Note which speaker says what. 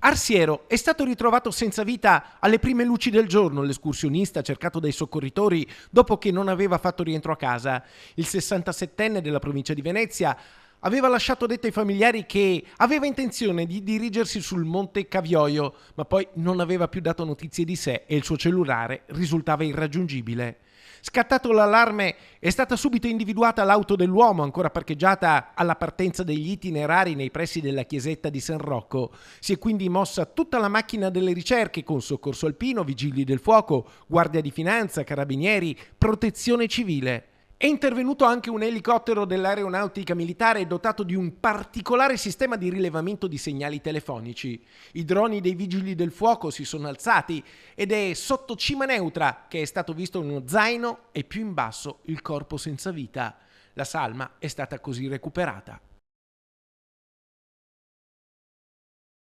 Speaker 1: Arsiero è stato ritrovato senza vita alle prime luci del giorno, l'escursionista cercato dai soccorritori dopo che non aveva fatto rientro a casa. Il 67enne della provincia di Venezia aveva lasciato detto ai familiari che aveva intenzione di dirigersi sul Monte Cavioio, ma poi non aveva più dato notizie di sé e il suo cellulare risultava irraggiungibile. Scattato l'allarme, è stata subito individuata l'auto dell'uomo, ancora parcheggiata alla partenza degli itinerari nei pressi della chiesetta di San Rocco. Si è quindi mossa tutta la macchina delle ricerche con soccorso alpino, vigili del fuoco, guardia di finanza, carabinieri, protezione civile. È intervenuto anche un elicottero dell'aeronautica militare dotato di un particolare sistema di rilevamento di segnali telefonici. I droni dei vigili del fuoco si sono alzati ed è sotto cima neutra che è stato visto uno zaino e più in basso il corpo senza vita. La salma è stata così recuperata.